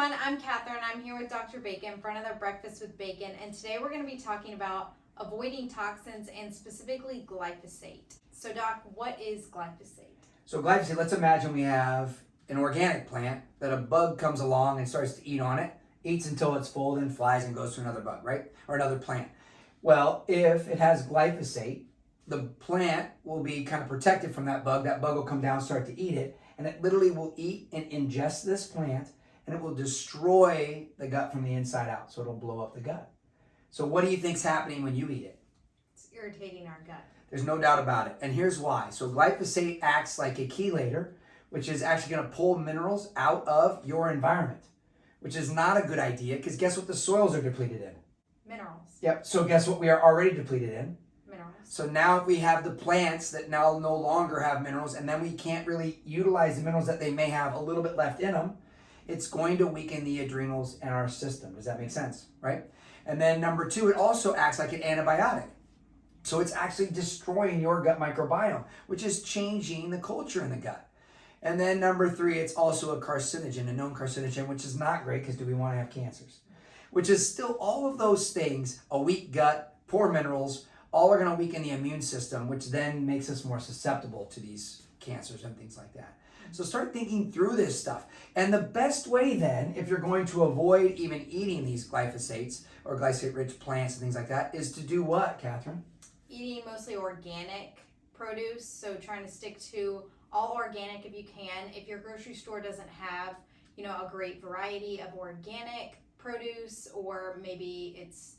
everyone, I'm Catherine. I'm here with Dr. Bacon for another Breakfast with Bacon, and today we're going to be talking about avoiding toxins and specifically glyphosate. So Doc, what is glyphosate? So glyphosate, let's imagine we have an organic plant that a bug comes along and starts to eat on it, eats until it's full, then flies and goes to another bug, right? Or another plant. Well, if it has glyphosate, the plant will be kind of protected from that bug. That bug will come down, start to eat it, and it literally will eat and ingest this plant, and it will destroy the gut from the inside out. So it'll blow up the gut. So what do you think's happening when you eat it? It's irritating our gut. There's no doubt about it. And here's why. So glyphosate acts like a chelator, which is actually going to pull minerals out of your environment, which is not a good idea because guess what the soils are depleted in? Minerals. Yep. So guess what we are already depleted in? Minerals. So now if we have the plants that now no longer have minerals, and then we can't really utilize the minerals that they may have a little bit left in them, it's going to weaken the adrenals in our system. Does that make sense? Right? And then number two, it also acts like an antibiotic. So it's actually destroying your gut microbiome, which is changing the culture in the gut. And then number three, it's also a carcinogen, a known carcinogen, which is not great because do we want to have cancers? Which is still all of those things, a weak gut, poor minerals, all are going to weaken the immune system, which then makes us more susceptible to these cancers and things like that. So start thinking through this stuff. And the best way then, if you're going to avoid even eating these glyphosates or glyphosate-rich plants and things like that, is to do what, Catherine? Eating mostly organic produce, so trying to stick to all organic if you can. If your grocery store doesn't have, a great variety of organic produce, or maybe it's,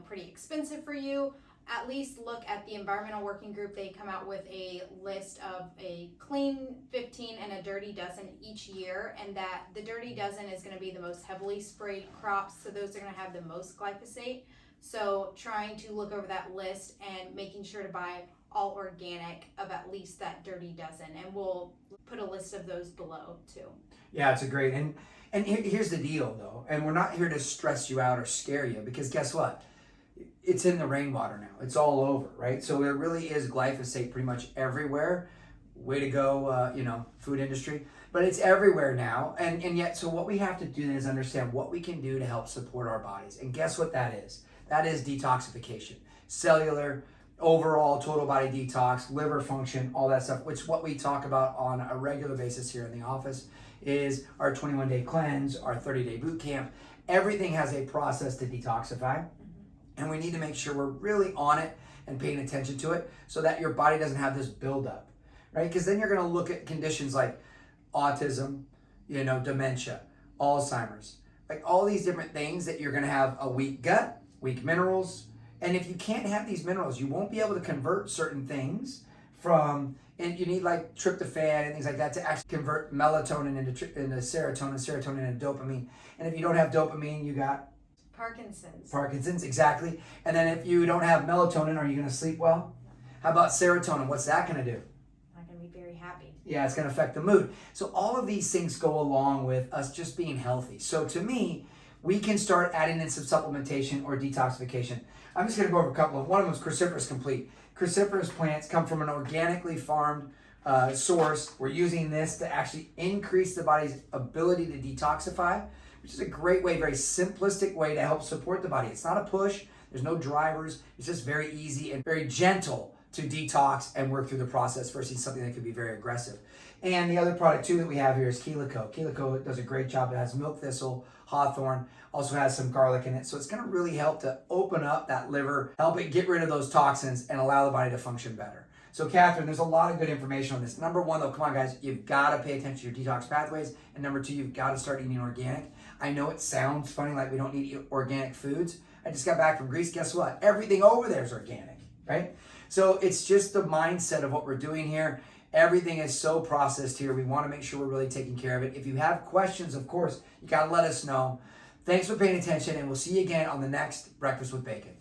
pretty expensive for you, at least look at the Environmental Working Group. They come out with a list of a clean 15 and a dirty dozen each year, and that the dirty dozen is going to be the most heavily sprayed crops, so those are going to have the most glyphosate. So trying to look over that list and making sure to buy all organic of at least that dirty dozen, and we'll put a list of those below too. Yeah, it's a great, and here's the deal though, and we're not here to stress you out or scare you, because guess what? It's in the rainwater now. It's all over, right? So there really is glyphosate pretty much everywhere. Way to go, food industry. But it's everywhere now. And yet, so what we have to do is understand what we can do to help support our bodies. And guess what that is? That is detoxification. Cellular, overall, total body detox, liver function, all that stuff, which what we talk about on a regular basis here in the office is our 21-day cleanse, our 30-day boot camp. Everything has a process to detoxify. And we need to make sure we're really on it and paying attention to it so that your body doesn't have this buildup, right? Because then you're going to look at conditions like autism, dementia, Alzheimer's, like all these different things that you're going to have a weak gut, weak minerals. And if you can't have these minerals, you won't be able to convert certain things and you need like tryptophan and things like that to actually convert melatonin into serotonin into dopamine. And if you don't have dopamine, you got Parkinson's, exactly. And then if you don't have melatonin, are you going to sleep well? How about serotonin? What's that going to do? Not going to be very happy. Yeah, it's going to affect the mood. So all of these things go along with us just being healthy. So to me, we can start adding in some supplementation or detoxification. I'm just going to go over a couple of, one of them is cruciferous complete. Cruciferous plants come from an organically farmed source. We're using this to actually increase the body's ability to detoxify, which is a great way, very simplistic way to help support the body. It's not a push. There's no drivers. It's just very easy and very gentle to detox and work through the process versus something that could be very aggressive. And the other product too that we have here is Chelaco. Chelaco does a great job. It has milk thistle, hawthorn, also has some garlic in it. So it's going to really help to open up that liver, help it get rid of those toxins and allow the body to function better. So Catherine, there's a lot of good information on this. Number one though, come on guys, you've got to pay attention to your detox pathways. And number two, you've got to start eating organic. I know it sounds funny, like we don't need to eat organic foods. I just got back from Greece. Guess what? Everything over there is organic, right? So it's just the mindset of what we're doing here. Everything is so processed here. We want to make sure we're really taking care of it. If you have questions, of course, you got to let us know. Thanks for paying attention, and we'll see you again on the next Breakfast with Bacon.